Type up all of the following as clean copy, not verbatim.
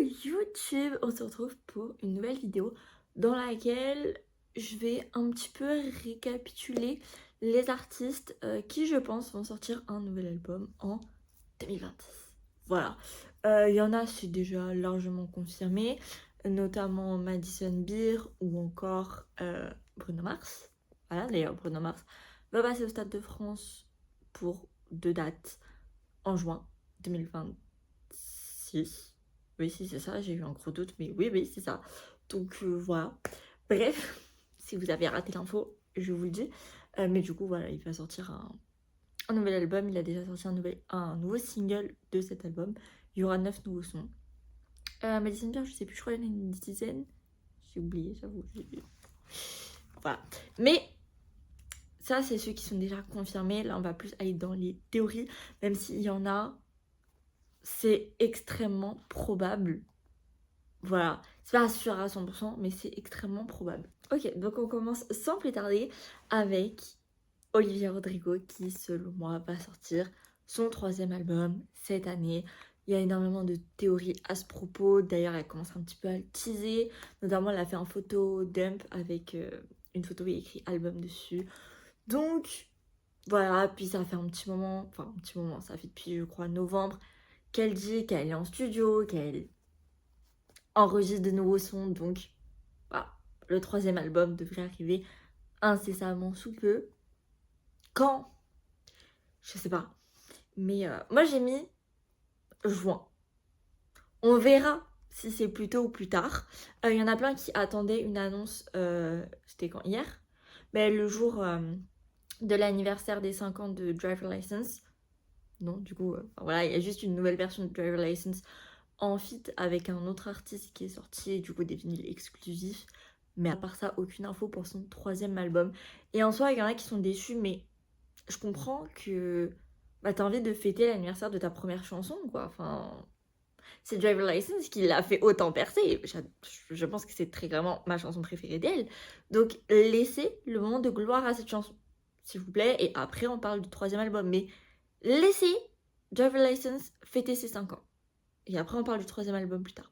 YouTube, on se retrouve pour une nouvelle vidéo dans laquelle je vais un petit peu récapituler les artistes qui je pense vont sortir un nouvel album en 2026. Voilà, il y en a c'est déjà largement confirmé, notamment Madison Beer ou encore Bruno Mars. Voilà, d'ailleurs Bruno Mars va passer au Stade de France pour 2 dates en juin 2026. Oui, si c'est ça, j'ai eu un gros doute, mais oui, c'est ça. Donc voilà. Bref, si vous avez raté l'info, je vous le dis. Mais du coup, voilà, il va sortir un nouvel album. Il a déjà sorti un nouveau single de cet album. Il y aura 9 nouveaux sons. Madison Beer, je sais plus, je crois qu'il y en a une dizaine. J'ai oublié, j'avoue. Voilà. Mais ça, c'est ceux qui sont déjà confirmés. Là, on va plus aller dans les théories, même s'il y en a. C'est extrêmement probable. Voilà, c'est pas sûr à 100%, mais c'est extrêmement probable. Ok, donc on commence sans plus tarder avec Olivia Rodrigo qui, selon moi, va sortir son 3e album cette année. Il y a énormément de théories à ce propos. D'ailleurs, elle commence un petit peu à le teaser. Notamment, elle a fait un photo dump avec une photo où il y a écrit album dessus. Donc, voilà. Puis ça fait un petit moment, ça fait depuis, je crois, novembre, qu'elle dit qu'elle est en studio, qu'elle enregistre de nouveaux sons. Donc, voilà, le 3e album devrait arriver incessamment sous peu. Quand? Je sais pas. Mais moi, j'ai mis juin. On verra si c'est plus tôt ou plus tard. Il y en a plein qui attendaient une annonce, c'était quand? Hier? Mais le jour de l'anniversaire des 5 ans de Driver License. Non, du coup, voilà, il y a juste une nouvelle version de Driver License en feat avec un autre artiste qui est sorti, du coup des vinyles exclusifs. Mais à part ça, aucune info pour son 3e album. Et en soi, il y en a qui sont déçus, mais je comprends que t'as envie de fêter l'anniversaire de ta première chanson, quoi. Enfin, c'est Driver License qui l'a fait autant percer. Je pense que c'est très clairement ma chanson préférée d'elle. Donc, laissez le moment de gloire à cette chanson, s'il vous plaît. Et après, on parle du 3e album. Mais laissez Driver License fêter ses 5 ans. Et après, on parle du 3e album plus tard.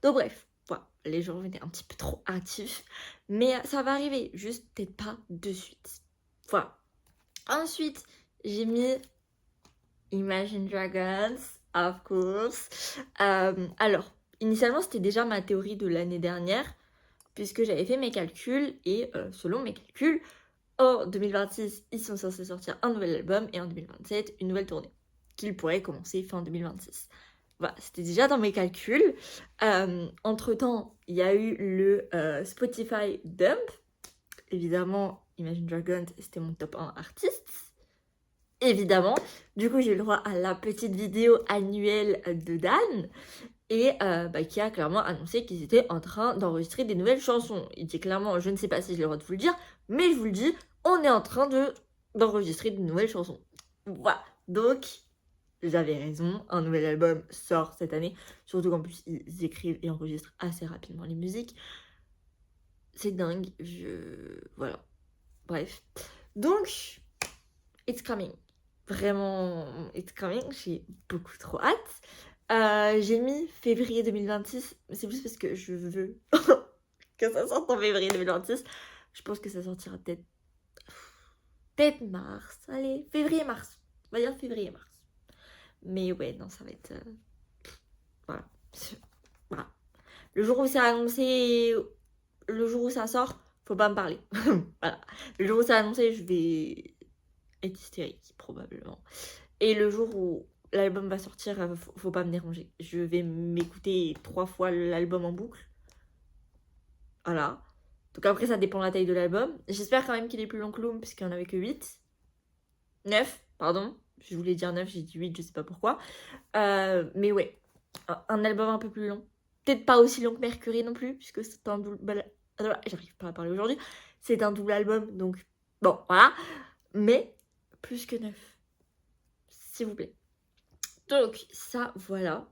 Donc bref, voilà, les gens étaient un petit peu trop actifs. Mais ça va arriver, juste peut-être pas de suite. Voilà. Ensuite, j'ai mis Imagine Dragons, of course. Alors, initialement, c'était déjà ma théorie de l'année dernière, puisque j'avais fait mes calculs, et selon mes calculs, en 2026, ils sont censés sortir un nouvel album, et en 2027, une nouvelle tournée, qu'ils pourraient commencer fin 2026. Voilà, c'était déjà dans mes calculs. Entre-temps, il y a eu le Spotify Dump. Évidemment, Imagine Dragons, c'était mon top 1 artiste. Évidemment. Du coup, j'ai eu le droit à la petite vidéo annuelle de Dan. Et qui a clairement annoncé qu'ils étaient en train d'enregistrer des nouvelles chansons. Il dit clairement, je ne sais pas si j'ai le droit de vous le dire, mais je vous le dis, on est en train d'enregistrer de nouvelles chansons. Voilà. Donc, j'avais raison, un nouvel album sort cette année, surtout qu'en plus ils écrivent et enregistrent assez rapidement les musiques. C'est dingue, voilà. Bref. Donc, it's coming. Vraiment, it's coming, j'ai beaucoup trop hâte. J'ai mis février 2026, mais c'est plus parce que je veux que ça sorte en février 2026. Je pense que ça sortira peut-être mars. Allez, février-mars. On va dire février-mars. Mais ouais, non, ça va être... voilà. Voilà. Le jour où c'est annoncé, le jour où ça sort, faut pas me parler. Voilà. Le jour où c'est annoncé, je vais être hystérique, probablement. Et le jour où l'album va sortir, faut pas me déranger. Je vais m'écouter 3 fois l'album en boucle. Voilà. Donc après, ça dépend de la taille de l'album. J'espère quand même qu'il est plus long que Loom, puisqu'il n'y en avait que 8. 9, pardon. Je voulais dire 9, j'ai dit 8, je sais pas pourquoi. Mais ouais, un album un peu plus long. Peut-être pas aussi long que Mercury non plus, puisque c'est un double... J'arrive pas à parler aujourd'hui. C'est un double album, donc bon, voilà. Mais plus que 9, s'il vous plaît. Donc ça, voilà.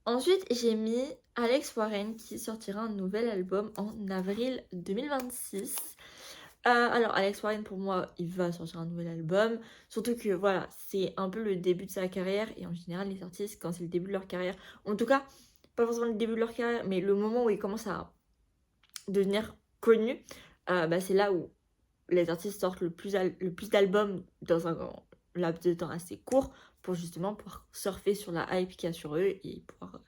Ensuite, j'ai mis Alex Warren qui sortira un nouvel album en avril 2026. Alors, Alex Warren, pour moi, il va sortir un nouvel album. Surtout que, voilà, c'est un peu le début de sa carrière. Et en général, les artistes, quand c'est le début de leur carrière, en tout cas, pas forcément le début de leur carrière, mais le moment où ils commencent à devenir connus, c'est là où les artistes sortent le plus d'albums dans un laps de temps assez court pour justement pouvoir surfer sur la hype qu'il y a sur eux et pouvoir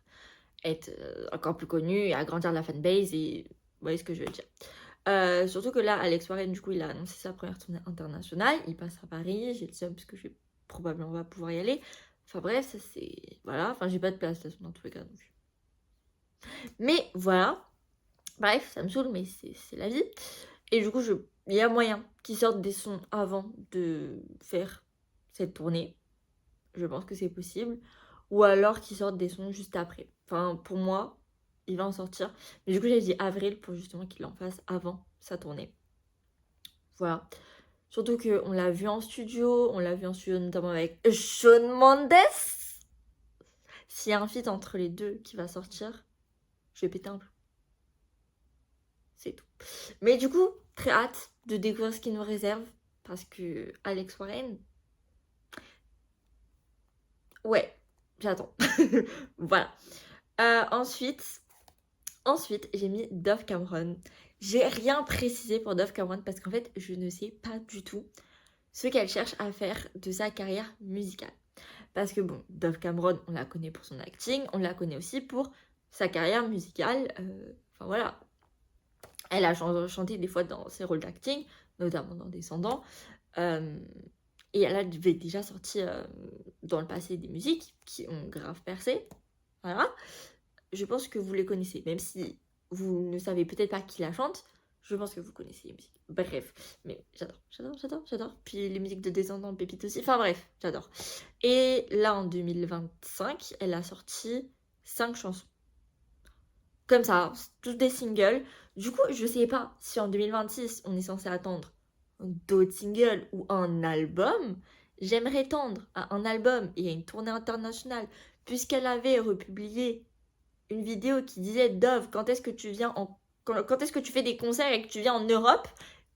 être encore plus connus et agrandir la fanbase et vous voyez ce que je veux dire. Surtout que là, Alex Warren, du coup, il a annoncé sa première tournée internationale. Il passe à Paris. J'ai le seum parce que je vais probablement pas pouvoir y aller. Enfin bref, ça c'est... Voilà. Enfin, j'ai pas de place dans tous les cas. Donc. Mais voilà. Bref, ça me saoule, mais c'est la vie. Et du coup, il y a moyen qu'ils sortent des sons avant de faire cette tournée. Je pense que c'est possible. Ou alors qu'ils sortent des sons juste après. Enfin, pour moi, il va en sortir. Mais du coup, j'ai dit avril pour justement qu'il en fasse avant sa tournée. Voilà. Surtout qu'on l'a vu en studio. On l'a vu en studio notamment avec Shawn Mendes. S'il y a un feat entre les deux qui va sortir, je vais péter un plomb. C'est tout. Mais du coup, très hâte de découvrir ce qu'il nous réserve. Parce que Alex Warren... Ouais, j'attends. Voilà. Ensuite, j'ai mis Dove Cameron. J'ai rien précisé pour Dove Cameron parce qu'en fait, je ne sais pas du tout ce qu'elle cherche à faire de sa carrière musicale. Parce que bon, Dove Cameron, on la connaît pour son acting, on la connaît aussi pour sa carrière musicale. Enfin voilà. Elle a chanté des fois dans ses rôles d'acting, notamment dans Descendants. Et elle avait déjà sorti dans le passé des musiques qui ont grave percé. Voilà. Je pense que vous les connaissez, même si vous ne savez peut-être pas qui la chante. Je pense que vous connaissez les musiques. Bref, mais j'adore. Puis les musiques de Descendants, Pépite aussi. Enfin bref, j'adore. Et là, en 2025, elle a sorti 5 chansons. Comme ça, tous des singles. Du coup, je sais pas si en 2026, on est censé attendre d'autres singles ou un album. J'aimerais tendre à un album et à une tournée internationale, puisqu'elle avait republié une vidéo qui disait Dove, quand est-ce que tu viens quand est-ce que tu fais des concerts et que tu viens en Europe?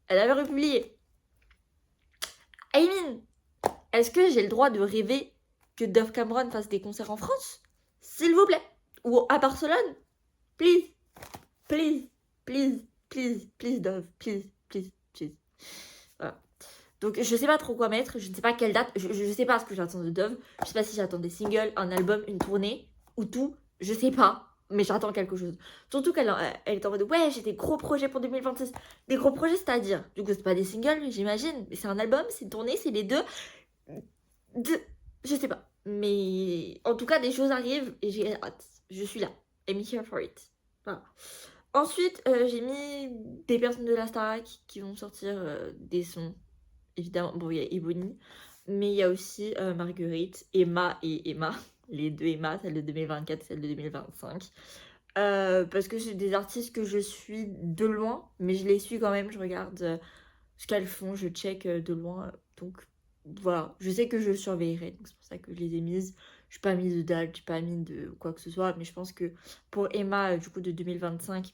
Elle avait republié. I mean, est-ce que j'ai le droit de rêver que Dove Cameron fasse des concerts en France? S'il vous plaît. Ou à Barcelone? Please. Please, Dove. Please. Voilà. Donc je sais pas trop quoi mettre, je ne sais pas quelle date, je sais pas ce que j'attends de Dove, je sais pas si j'attends des singles, un album, une tournée, ou tout, je sais pas, mais j'attends quelque chose. Surtout qu'elle est en mode, ouais, j'ai des gros projets pour 2026. Des gros projets, c'est-à-dire, du coup, c'est pas des singles, j'imagine, mais c'est un album, c'est une tournée, c'est les deux. Je sais pas. Mais en tout cas, des choses arrivent et j'ai hâte. Je suis là. I'm here for it. Voilà. Ensuite, j'ai mis des personnes de la Starac qui vont sortir des sons. Évidemment, bon, il y a Ebony, mais il y a aussi Marguerite, Emma et Emma. Les deux Emma, celle de 2024 et celle de 2025. Parce que c'est des artistes que je suis de loin, mais je les suis quand même. Je regarde ce qu'elles font, je check de loin. Donc voilà, je sais que je surveillerai. Donc c'est pour ça que je les ai mises. Je n'ai pas mis de date, je n'ai pas mis de quoi que ce soit. Mais je pense que pour Emma, du coup, de 2025,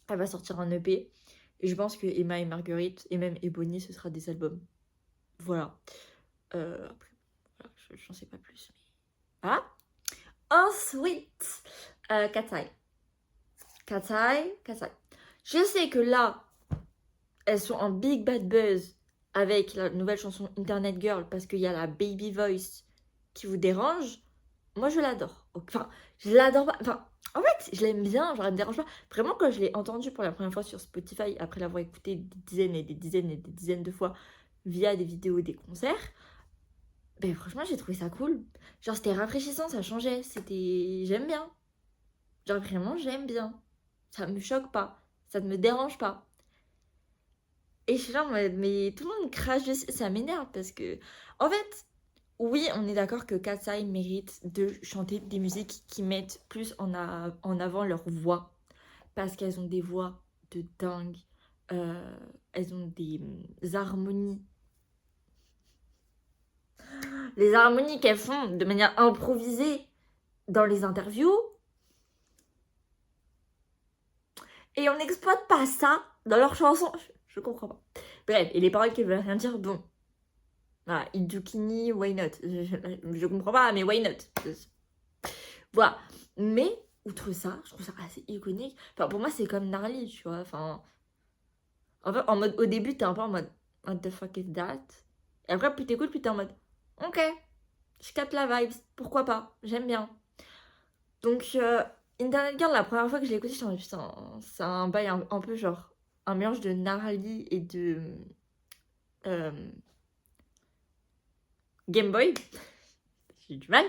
elle va sortir un EP. Et je pense que Emma et Marguerite, et même Ebony, ce sera des albums. Voilà. Après, voilà, j'en sais pas plus. Mais... Voilà. Ensuite, Katsai. Je sais que là, elles sont en big bad buzz avec la nouvelle chanson Internet Girl parce qu'il y a la baby voice qui vous dérange. Moi, je l'adore. Enfin, je l'adore pas. Enfin, en fait, je l'aime bien, genre, elle me dérange pas. Vraiment, quand je l'ai entendue pour la première fois sur Spotify, après l'avoir écoutée des dizaines et des dizaines et des dizaines de fois via des vidéos, des concerts, ben franchement, j'ai trouvé ça cool. Genre, c'était rafraîchissant, ça changeait. J'aime bien. Genre, vraiment, j'aime bien. Ça me choque pas. Ça ne me dérange pas. Et je suis là, mais tout le monde crache dessus. Ça m'énerve parce que, en fait, oui, on est d'accord que Katsai mérite de chanter des musiques qui mettent plus en avant leur voix. Parce qu'elles ont des voix de dingue. Elles ont des harmonies. Les harmonies qu'elles font de manière improvisée dans les interviews. Et on n'exploite pas ça dans leurs chansons. Je comprends pas. Bref, et les paroles qui veulent rien dire, bon. Voilà, Idukini, why not? Je comprends pas, mais why not? Voilà. Mais outre ça, je trouve ça assez iconique. Enfin, pour moi, c'est comme Gnarly, tu vois. Enfin, en fait, en mode, au début, t'es un peu en mode, what the fuck is that? Et après, plus t'écoutes, plus t'es en mode, ok, je capte la vibe, pourquoi pas, j'aime bien. Donc, Internet Girl, la première fois que je l'ai écouté, je me suis dit, putain, c'est un bail un peu genre, un mélange de Gnarly et de euh, Game Boy, j'ai eu du mal,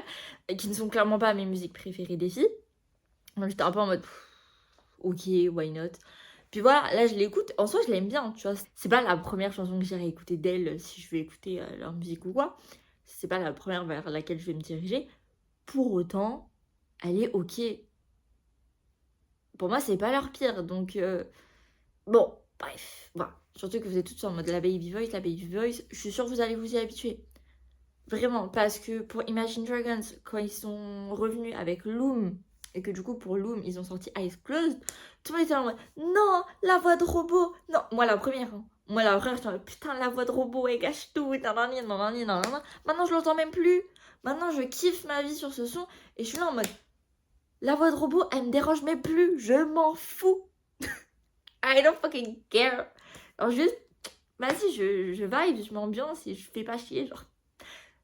et qui ne sont clairement pas mes musiques préférées des filles. Donc, j'étais un peu en mode, ok, why not? Puis voilà, là je l'écoute, en soi je l'aime bien, tu vois. C'est pas la première chanson que j'irai écouter d'elle si je veux écouter leur musique ou quoi. C'est pas la première vers laquelle je vais me diriger. Pour autant, elle est ok. Pour moi, c'est pas leur pire, donc bon, bref, voilà. Surtout que vous êtes toutes en mode la baby voice, je suis sûre que vous allez vous y habituer. Vraiment, parce que pour Imagine Dragons, quand ils sont revenus avec Loom, et que du coup pour Loom, ils ont sorti Eyes Closed, tout le monde était en mode non, la voix de robot. Non, moi la première, hein. Moi la première, j'étais en mode putain, la voix de robot, elle gâche tout, nanani, nanani, nanana. Maintenant je l'entends même plus. Maintenant je kiffe ma vie sur ce son, et je suis là en mode la voix de robot, elle me dérange même plus, je m'en fous. I don't fucking care. Alors juste, vas-y, je vibe, je m'ambiance et je fais pas chier, genre.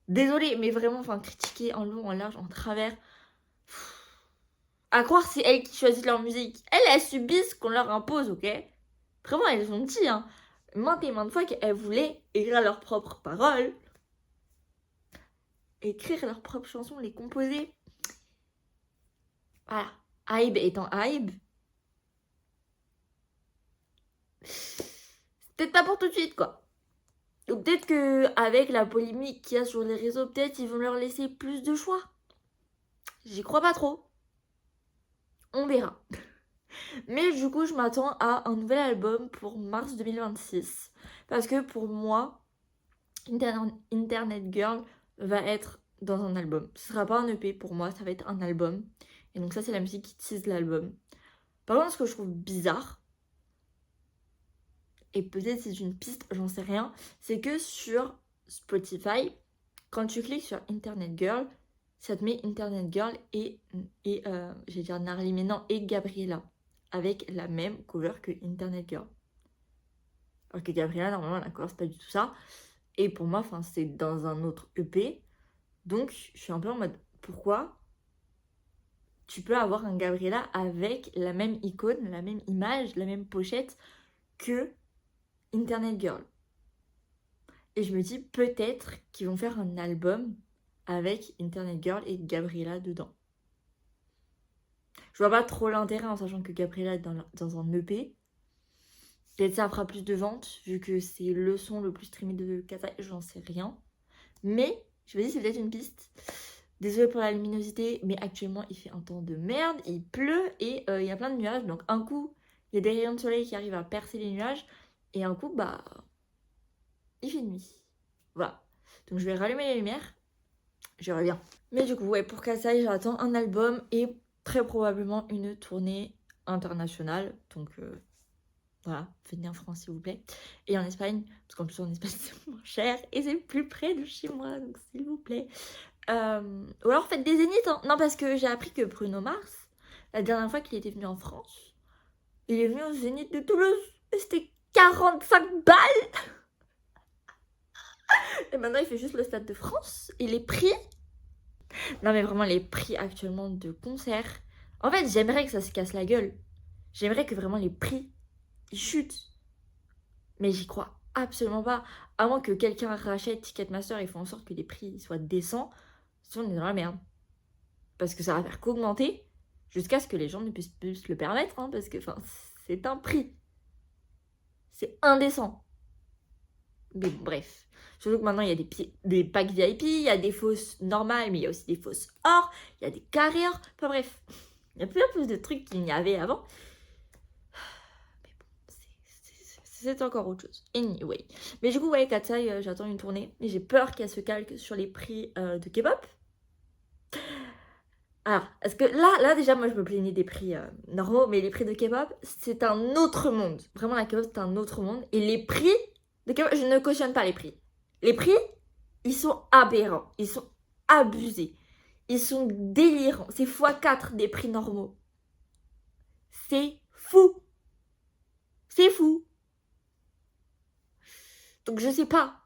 Désolée, mais vraiment, enfin, critiquer en long, en large, en travers. À croire, c'est elles qui choisissent leur musique. Elles subissent ce qu'on leur impose, ok? Vraiment, elles ont dit, hein, maintes et maintes fois qu'elles voulaient écrire leurs propres paroles, écrire leurs propres chansons, les composer. Voilà. Hybe étant Hybe. C'est peut-être pas pour tout de suite, quoi. Ou peut-être qu'avec la polémique qu'il y a sur les réseaux, peut-être ils vont leur laisser plus de choix. J'y crois pas trop. On verra. Mais du coup, je m'attends à un nouvel album pour mars 2026. Parce que pour moi, Internet Girl va être dans un album. Ce sera pas un EP pour moi, ça va être un album. Et donc ça, c'est la musique qui tease l'album. Par contre, ce que je trouve bizarre, et peut-être c'est une piste, j'en sais rien, c'est que sur Spotify, quand tu cliques sur Internet Girl, ça te met Internet Girl et j'ai dire Gnarly, mais non, et Gabriella, avec la même cover que Internet Girl. Alors que Gabriella, normalement, la cover, c'est pas du tout ça. Et pour moi, c'est dans un autre EP. Donc, je suis un peu en mode, pourquoi tu peux avoir un Gabriella avec la même icône, la même image, la même pochette que Internet Girl? Et je me dis peut-être qu'ils vont faire un album avec Internet Girl et Gabriella dedans. Je vois pas trop l'intérêt en sachant que Gabriella est dans un EP. Peut-être ça fera plus de ventes vu que c'est le son le plus streamé de Katai, j'en sais rien. Mais je me dis c'est peut-être une piste. Désolée pour la luminosité, mais actuellement il fait un temps de merde, il pleut et il y a plein de nuages. Donc un coup, il y a des rayons de soleil qui arrivent à percer les nuages et un coup, il fait nuit. Voilà. Donc je vais rallumer les lumières. Je reviens. Mais du coup, ouais, pour Katsai, j'attends un album et très probablement une tournée internationale. Donc voilà, venez en France s'il vous plaît. Et en Espagne, parce qu'en plus en Espagne c'est moins cher et c'est plus près de chez moi, donc s'il vous plaît. Ou alors faites des zéniths, hein. Non, parce que j'ai appris que Bruno Mars, la dernière fois qu'il était venu en France, il est venu au Zénith de Toulouse. Et c'était 45 balles. Et maintenant il fait juste le Stade de France. Et les prix... Non mais vraiment les prix actuellement de concerts. En fait j'aimerais que ça se casse la gueule. J'aimerais que vraiment les prix ils chutent. Mais j'y crois absolument pas. À moins que quelqu'un rachète Ticketmaster et fasse en sorte que les prix soient décents. Sinon on est dans la merde. Parce que ça va faire qu'augmenter jusqu'à ce que les gens ne puissent plus se le permettre. Hein, parce que c'est un prix. C'est indécent. Mais bon, bref. Surtout que maintenant, il y a des packs VIP, il y a des fausses normales, mais il y a aussi des fausses or, il y a des carrés or. Enfin bref, il y a plus de trucs qu'il n'y avait avant. Mais bon, c'est encore autre chose. Anyway. Mais du coup, ouais, Katsai, j'attends une tournée. Mais j'ai peur qu'elle se calque sur les prix de K-pop. Alors, parce que là déjà, moi, je me plaignais des prix normaux, mais les prix de K-pop, c'est un autre monde. Vraiment, la K-pop, c'est un autre monde. Et les prix de K-pop, je ne cautionne pas les prix. Les prix, ils sont aberrants. Ils sont abusés. Ils sont délirants. C'est x4 des prix normaux. C'est fou. C'est fou. Donc je sais pas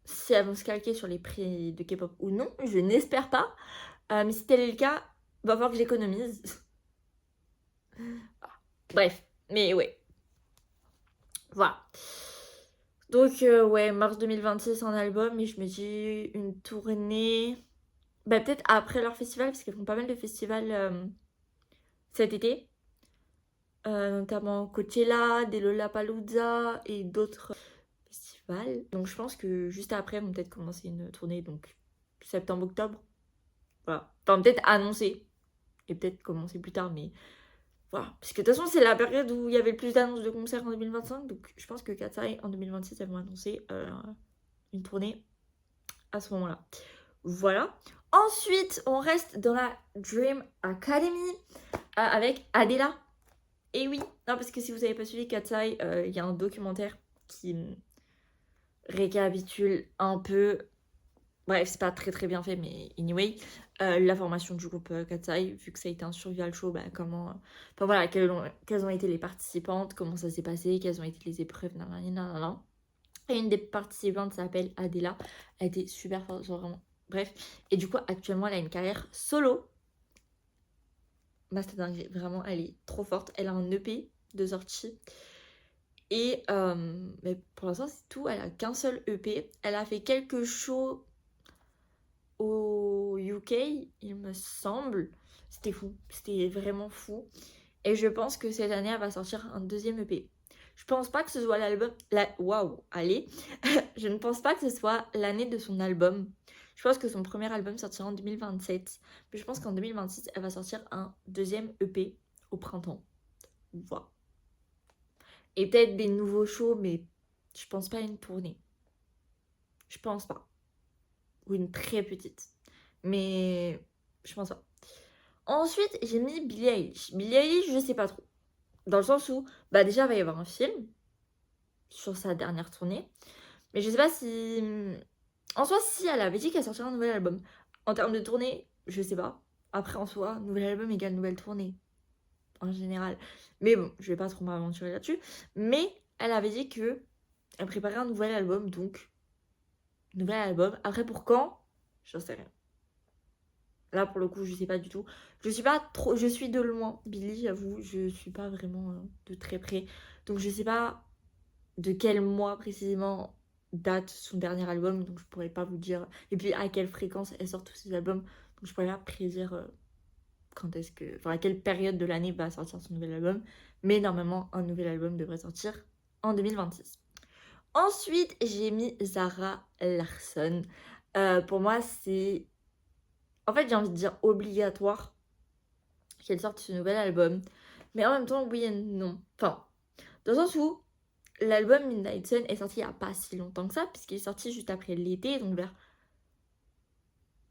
si elles vont se calquer sur les prix de K-pop ou non. Je n'espère pas. Mais si tel est le cas, va falloir que j'économise. Bref, mais ouais. Voilà. Donc ouais, mars 2026 un album et je me dis une tournée. Bah peut-être après leur festival parce qu'ils font pas mal de festivals cet été. Notamment Coachella, des Lollapalooza et d'autres festivals. Donc je pense que juste après ils vont peut-être commencer une tournée, donc septembre-octobre. Voilà. Enfin peut-être annoncer et peut-être commencer plus tard, mais voilà. Parce que de toute façon c'est la période où il y avait le plus d'annonces de concerts en 2025, donc je pense que Katsai en 2026 elles vont annoncer une tournée à ce moment-là. Voilà. Ensuite on reste dans la Dream Academy avec Adela. Et oui, non, parce que si vous n'avez pas suivi Katsai, il y a un documentaire qui récapitule un peu. Bref, c'est pas très très bien fait, mais anyway, la formation du groupe Katsai, vu que ça a été un survival show, bah, comment. Enfin voilà, quelles ont été les participantes, comment ça s'est passé, quelles ont été les épreuves, nanana. Et une des participantes s'appelle Adela. Elle était super forte, genre vraiment. Bref. Et du coup, actuellement, elle a une carrière solo. Bah, c'est dingue, vraiment, elle est trop forte. Elle a un EP de sortie. Et mais pour l'instant, c'est tout. Elle a qu'un seul EP. Elle a fait quelques shows au UK, il me semble. C'était fou. C'était vraiment fou. Et je pense que cette année, elle va sortir un deuxième EP. Je pense pas que ce soit l'album. Waouh, allez. Je ne pense pas que ce soit l'année de son album. Je pense que son premier album sortira en 2027. Mais je pense qu'en 2026, elle va sortir un deuxième EP au printemps. Voilà. Et peut-être des nouveaux shows, mais je pense pas à une tournée. Je pense pas. Ou une très petite. Mais je pense pas. Ensuite, j'ai mis Billie Eilish. Billie Eilish, je sais pas trop. Dans le sens où, bah déjà, il va y avoir un film sur sa dernière tournée. Mais je sais pas si... En soi, si elle avait dit qu'elle sortirait un nouvel album. En termes de tournée, je sais pas. Après, en soi, nouvel album égale nouvelle tournée. En général. Mais bon, je vais pas trop m'aventurer là-dessus. Mais elle avait dit que elle préparait un nouvel album, donc... Nouvel album. Après, pour quand? J'en sais rien. Là, pour le coup, je sais pas du tout. Je suis pas trop... Je suis de loin, Billy, j'avoue. Je suis pas vraiment de très près. Donc, je sais pas de quel mois précisément date son dernier album. Donc, je pourrais pas vous dire. Et puis, à quelle fréquence elle sort tous ses albums. Donc, je pourrais pas prédire quand est-ce que... Enfin, à quelle période de l'année va sortir son nouvel album. Mais normalement, un nouvel album devrait sortir en 2026. Ensuite, j'ai mis Zara Larsson. Pour moi, c'est... En fait, j'ai envie de dire obligatoire qu'elle sorte ce nouvel album. Mais en même temps, oui et non. Enfin, dans le sens où l'album Midnight Sun est sorti il n'y a pas si longtemps que ça, puisqu'il est sorti juste après l'été, donc vers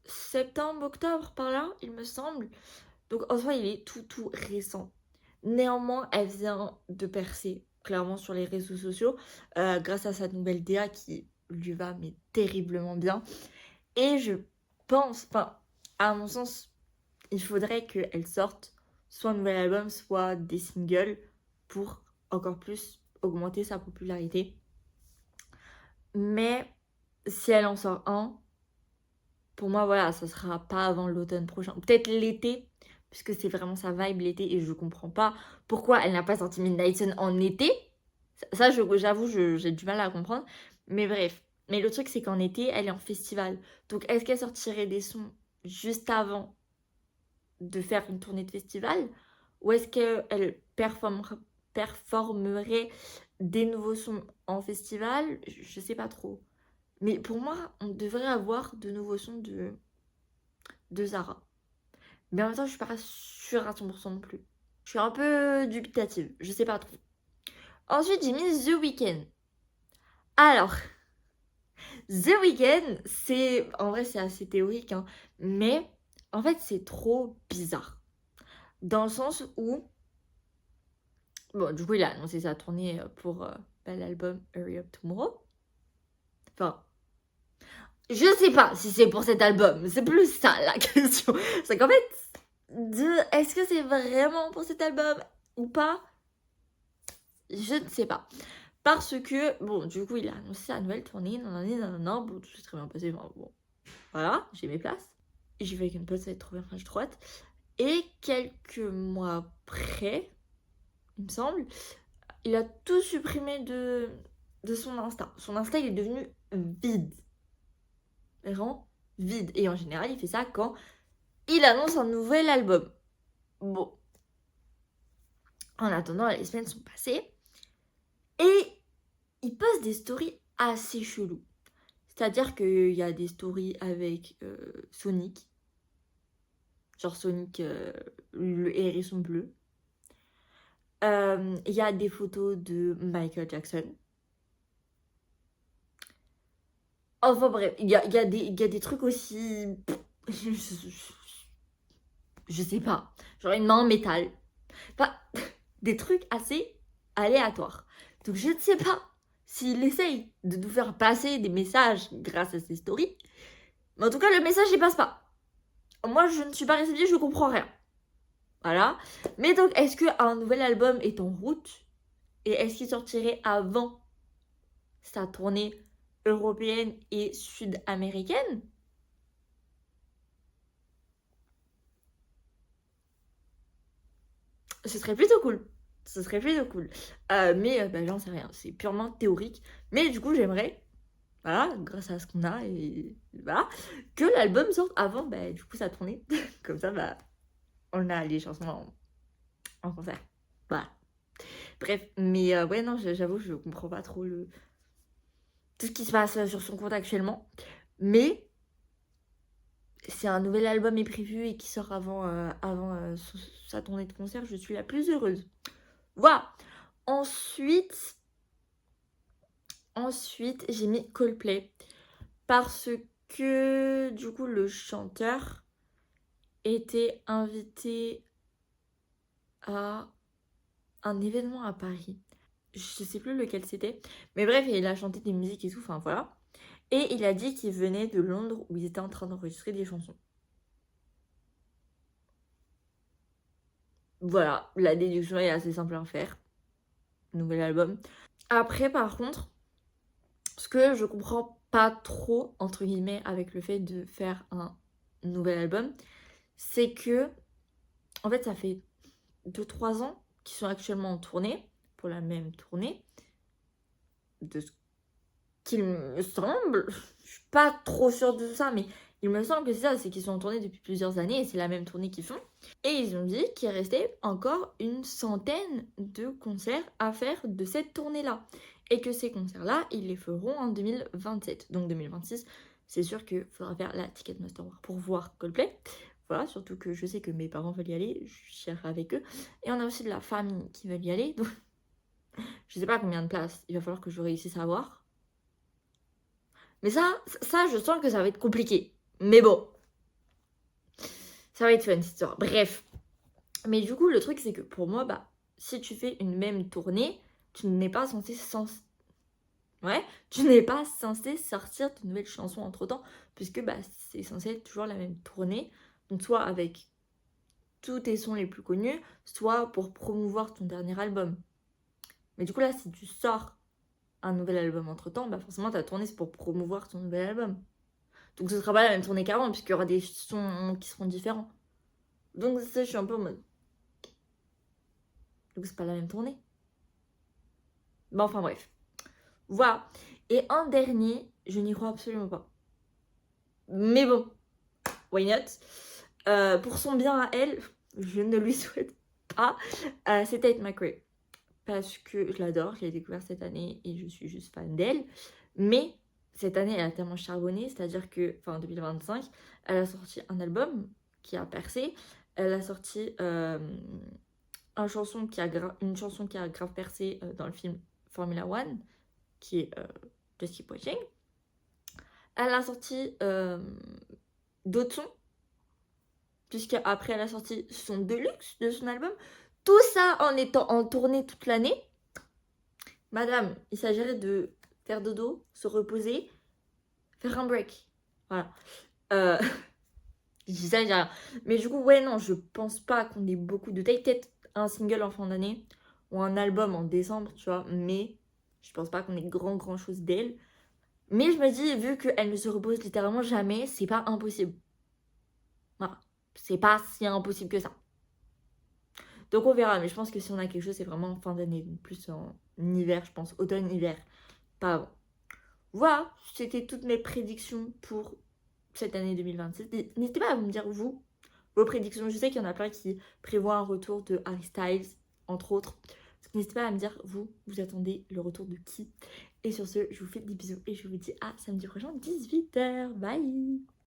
septembre, octobre, par là, il me semble. Donc en soi, il est tout récent. Néanmoins, elle vient de percer, clairement, sur les réseaux sociaux, grâce à sa nouvelle DA qui lui va, mais terriblement bien. Et je pense, enfin, à mon sens, il faudrait qu'elle sorte soit un nouvel album, soit des singles pour encore plus augmenter sa popularité. Mais si elle en sort un, pour moi, voilà, ça sera pas avant l'automne prochain. Peut-être l'été, puisque c'est vraiment sa vibe l'été et je comprends pas pourquoi elle n'a pas sorti Midnight Sun en été. Ça, j'avoue, j'ai du mal à comprendre. Mais bref. Mais le truc, c'est qu'en été, elle est en festival. Donc, est-ce qu'elle sortirait des sons juste avant de faire une tournée de festival? Ou est-ce qu'elle performerait des nouveaux sons en festival? Je sais pas trop. Mais pour moi, on devrait avoir de nouveaux sons de Zara. Mais en même temps, je suis pas sûre à 100% non plus. Je suis un peu dubitative, je sais pas trop. Ensuite, j'ai mis The Weeknd. Alors, The Weeknd, c'est... En vrai, c'est assez théorique, hein, mais en fait, c'est trop bizarre. Dans le sens où... Bon, du coup, il a annoncé sa tournée pour l'album Hurry Up Tomorrow. Enfin, Je sais pas si c'est pour cet album, c'est plus ça la question. C'est qu'en fait, est-ce que c'est vraiment pour cet album ou pas? Je ne sais pas. Parce que, bon, du coup, il a annoncé sa nouvelle tournée, nanana, bon, tout s'est très bien passé, enfin, bon, voilà, j'ai mes places. J'y vais avec une pote, ça va être trop bien, enfin, j'ai trop hâte. Et quelques mois après, il me semble, il a tout supprimé de son Insta. Son Insta, il est devenu vide. Vraiment vide. Et en général, il fait ça quand il annonce un nouvel album. Bon. En attendant, les semaines sont passées. Et il poste des stories assez cheloues. C'est-à-dire qu'il y a des stories avec Sonic. Genre Sonic, le hérisson bleu. Il y a des photos de Michael Jackson. Enfin bref, il y a des trucs aussi... Je sais pas. Genre une main en métal. Enfin, des trucs assez aléatoires. Donc je ne sais pas s'il essaye de nous faire passer des messages grâce à ces stories. Mais en tout cas, le message, il passe pas. Moi, je ne suis pas réceptive, je comprends rien. Voilà. Mais donc, est-ce qu'un nouvel album est en route? Et est-ce qu'il sortirait avant sa tournée européenne et sud-américaine? Ce serait plutôt cool. Ce serait plutôt cool. Mais bah, j'en sais rien. C'est purement théorique. Mais du coup, j'aimerais, voilà, grâce à ce qu'on a, et voilà, que l'album sorte avant, bah, du coup, sa tournée. Comme ça, bah, on a les chansons en concert. Voilà. Bref, mais ouais, non, j'avoue, je comprends pas trop tout ce qui se passe sur son compte actuellement. Mais si un nouvel album est prévu et qui sort avant sa tournée de concert, je suis la plus heureuse. Voilà. Ensuite, j'ai mis Coldplay. Parce que, du coup, le chanteur était invité à un événement à Paris. Je sais plus lequel c'était. Mais bref, il a chanté des musiques et tout, enfin voilà. Et il a dit qu'il venait de Londres où il était en train d'enregistrer des chansons. Voilà, la déduction est assez simple à faire. Nouvel album. Après, par contre, ce que je comprends pas trop, entre guillemets, avec le fait de faire un nouvel album, c'est que, en fait, ça fait 2-3 ans qu'ils sont actuellement en tournée, pour la même tournée, de ce qu'il me semble. Je suis pas trop sûre de ça, mais il me semble que c'est ça, c'est qu'ils sont en tournée depuis plusieurs années et c'est la même tournée qu'ils font. Et ils ont dit qu'il restait encore une centaine de concerts à faire de cette tournée-là. Et que ces concerts-là, ils les feront en 2027. Donc 2026, c'est sûr qu'il faudra faire la Ticketmaster pour voir Coldplay. Voilà, surtout que je sais que mes parents veulent y aller, j'irai avec eux. Et on a aussi de la famille qui veulent y aller. Donc je sais pas combien de places il va falloir que je réussisse à avoir. Mais ça, je sens que ça va être compliqué. Mais bon, ça va être fun cette histoire. Bref. Mais du coup, le truc, c'est que pour moi, bah, si tu fais une même tournée, tu n'es pas censé Ouais, tu n'es pas censé sortir de nouvelles chansons entre temps, puisque bah, c'est censé être toujours la même tournée. Donc, soit avec tous tes sons les plus connus, soit pour promouvoir ton dernier album. Mais du coup, là, si tu sors un nouvel album entre temps, bah forcément, ta tournée, c'est pour promouvoir ton nouvel album. Donc, ce sera pas la même tournée qu'avant, puisqu'il y aura des sons qui seront différents. Donc, ça, je suis un peu en mode. Donc, c'est pas la même tournée. Bah, enfin, bref. Voilà. Et en dernier, je n'y crois absolument pas. Mais bon, why not? Pour son bien à elle, je ne lui souhaite pas. C'est Tate McRae. Parce que je l'adore, je l'ai découvert cette année et je suis juste fan d'elle. Mais cette année, elle a tellement charbonné, c'est-à-dire que, enfin, en 2025, elle a sorti un album qui a percé. Elle a sorti une chanson qui a grave percé dans le film Formula One, qui est Just Keep Watching. Elle a sorti d'autres sons, puisqu'après elle a sorti son deluxe de son album. Tout ça en étant en tournée toute l'année. Madame, il s'agirait de faire dodo, se reposer, faire un break. Voilà. Euh, je dis ça, je dis rien. Mais du coup, ouais, non, je pense pas qu'on ait beaucoup de taille. Peut-être un single en fin d'année ou un album en décembre, tu vois. Mais je pense pas qu'on ait grand chose d'elle. Mais je me dis, vu qu'elle ne se repose littéralement jamais, c'est pas impossible. Voilà. C'est pas si impossible que ça. Donc on verra, mais je pense que si on a quelque chose, c'est vraiment en fin d'année. Donc plus en hiver, je pense. Automne-hiver. Pas avant. Voilà, c'était toutes mes prédictions pour cette année 2026. N'hésitez pas à me dire, vous, vos prédictions. Je sais qu'il y en a plein qui prévoient un retour de Harry Styles, entre autres. Donc n'hésitez pas à me dire, vous attendez le retour de qui. Et sur ce, je vous fais des bisous et je vous dis à samedi prochain, 18h. Bye!